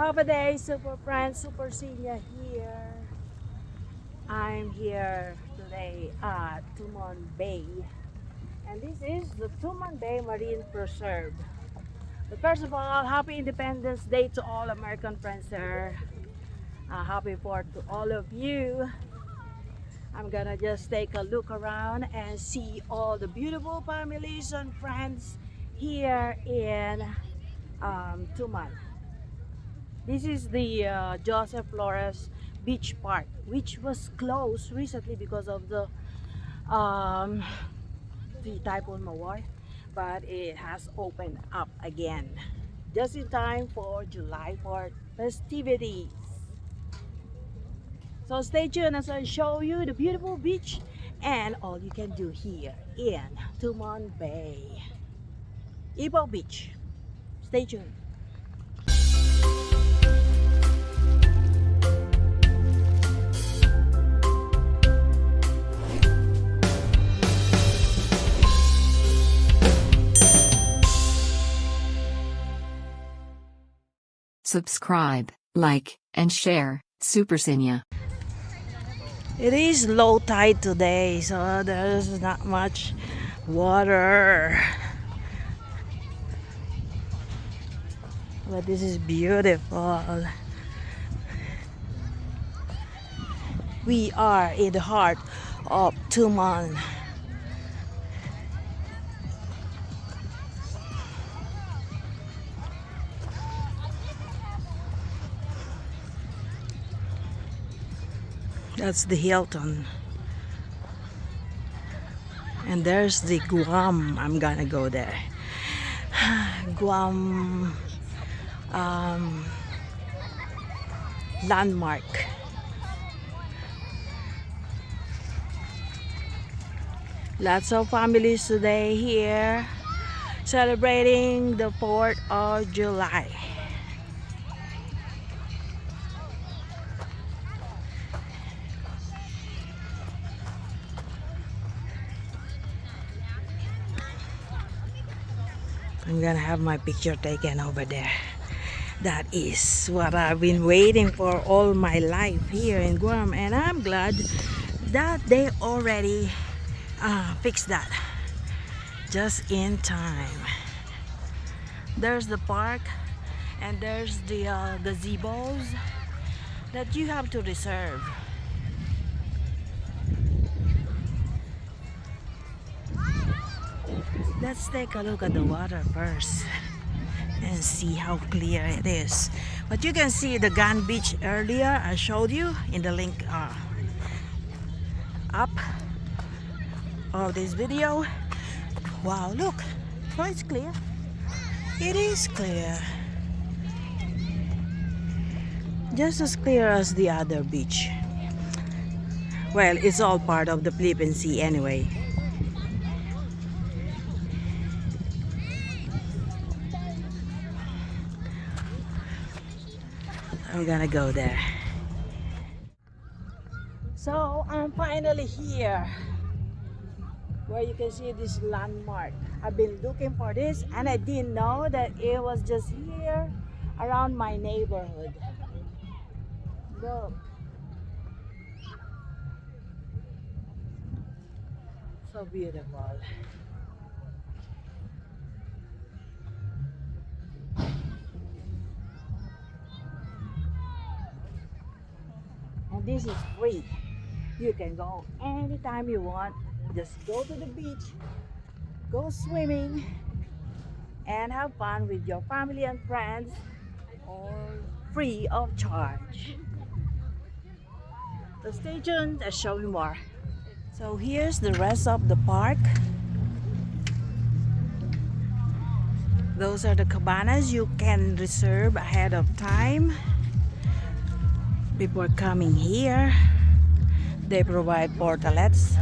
Have a day, super friends, super senior here. I'm here today at Tumon Bay, and this is the Tumon Bay Marine Preserve. But first of all, happy Independence Day to all American friends there. Happy 4th to all of you. I'm gonna just take a look around and see all the beautiful families and friends here in Tumon. This is the Joseph Flores Beach Park, which was closed recently because of um, the Typhoon Mawar, but it has opened up again just in time for July 4th festivities. So stay tuned as I show you the beautiful beach and all you can do here in Tumon Bay. Ypao Beach. Stay tuned. Subscribe, like, and share. Super Senior. It is low tide today, so there's not much water. But this is beautiful. We are in the heart of Tumon. That's the Hilton. And there's the Guam. I'm gonna go there. Guam landmark. Lots of families today here celebrating the 4th of July. I'm gonna have my picture taken over there. That is what I've been waiting for all my life here in Guam, and I'm glad that they already fixed that just in time. There's the park, and there's the gazebos that you have to reserve. Let's take a look at the water first and see how clear it is. But you can see the Gun Beach earlier. I showed you in the link up of this video. Wow, look. Oh, it's clear. It is clear. Just as clear as the other beach. Well, it's all part of the Philippine Sea anyway. I'm gonna go there. So I'm finally here where you can see this landmark. I've been looking for this and I didn't know that it was just here around my neighborhood. Look. So beautiful. And this is free. You can go anytime you want. Just go to the beach, go swimming, and have fun with your family and friends, all free of charge. So stay tuned, I'll show you more. So here's the rest of the park. Those are the cabanas you can reserve ahead of time. Before coming here, they provide portalets.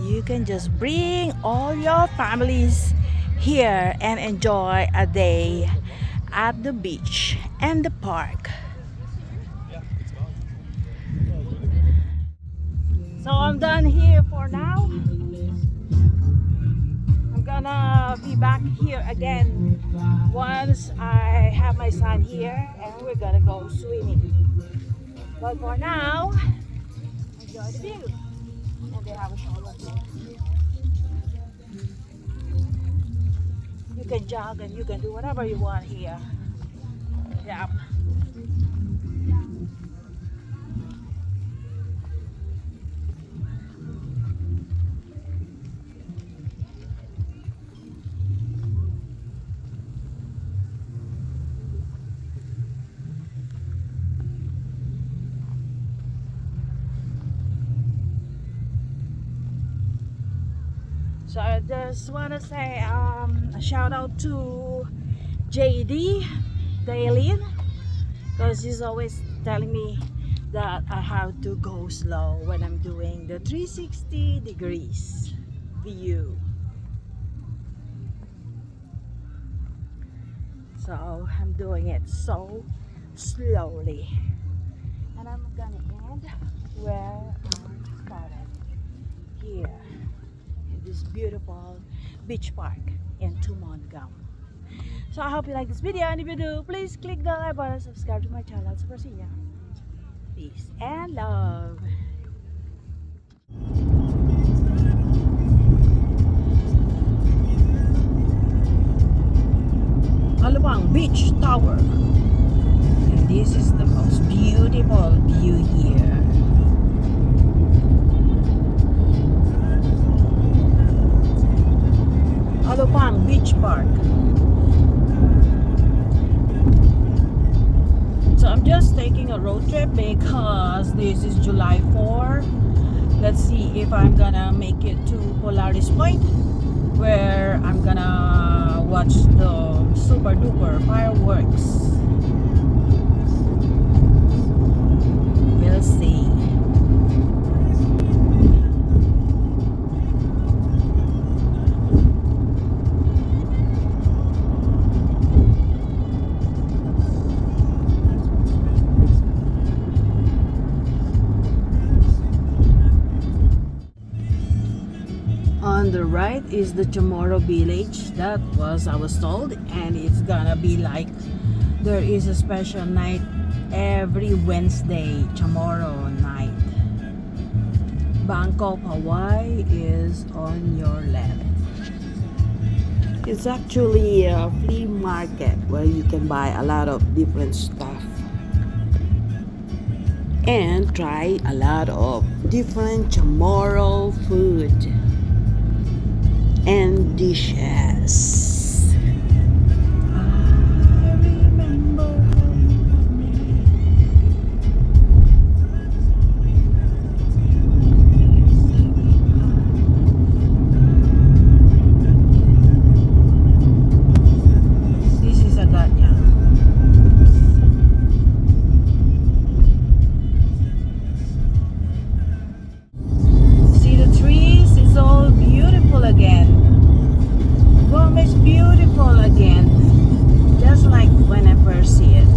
You can just bring all your families here and enjoy a day at the beach and the park. So I'm done here for now. I'm gonna be back here again once I have my son here, and we're gonna go swimming. But for now, enjoy the view. And they have a shower here. You can jog and you can do whatever you want here. Yeah. So I just want to say a shout out to JD Daylin, because he's always telling me that I have to go slow when I'm doing the 360 degrees view. So I'm doing it so slowly, and I'm gonna end where I started, here in this beautiful beach park in Tumon, Guam. So I hope you like this video, and if you do, please click the like button, subscribe to my channel, Super Senior. Peace and love. Ypao Beach Tower. And this is the most beautiful view here. Ypao Beach Park. So I'm just taking a road trip because this is July 4. Let's see if I'm gonna make it to Polaris Point, where I'm gonna watch the super duper fireworks. We'll see. On the right is the Chamorro village. That was, I was told, and it's gonna be like there is a special night every Wednesday, Chamorro night. Bangkok, Hawaii is on your left. It's actually a flea market where you can buy a lot of different stuff and try a lot of different Chamorro food and dishes. I remember this is a Ganya. See the trees, it's all beautiful again. Guam is beautiful again, just like when I first see it.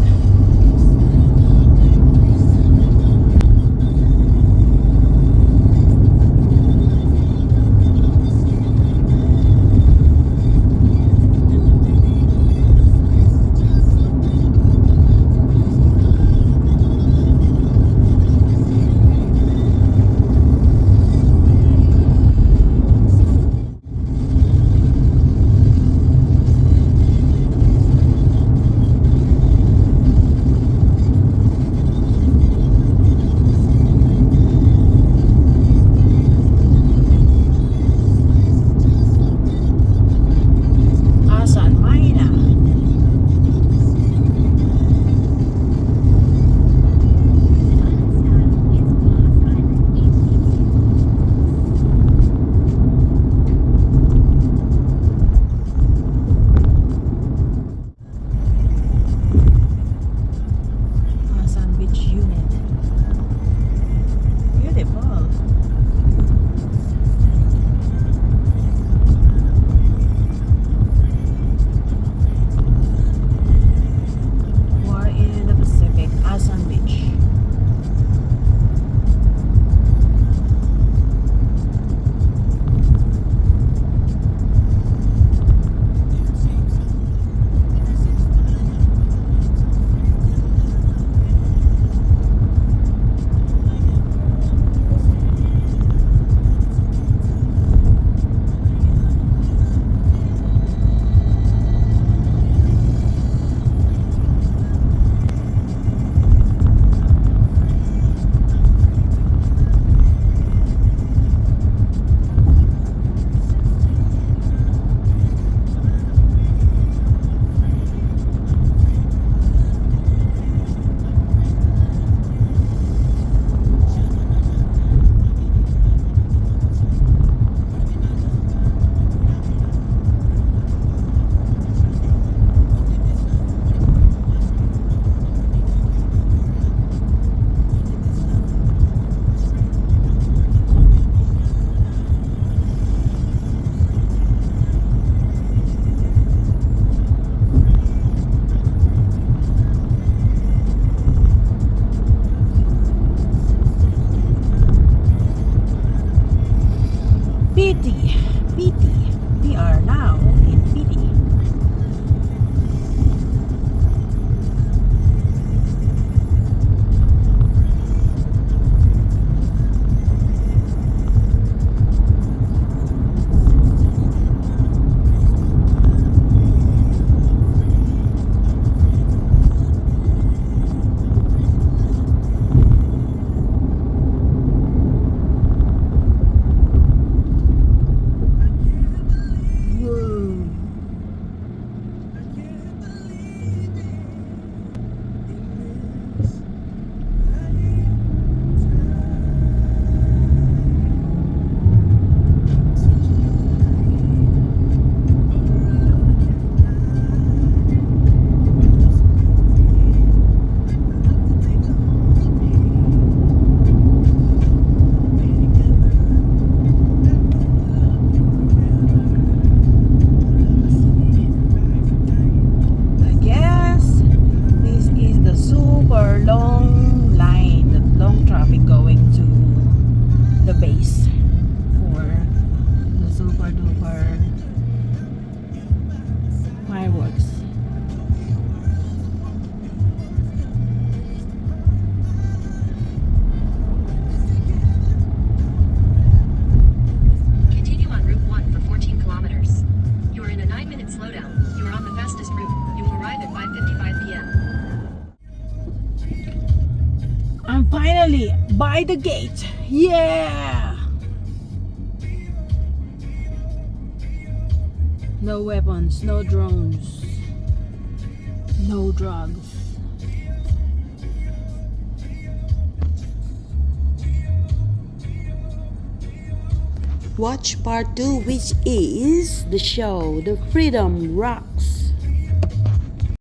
Finally, by the gate. Yeah! No weapons, no drones, no drugs. Watch part 2, which is the show The Freedom Rocks.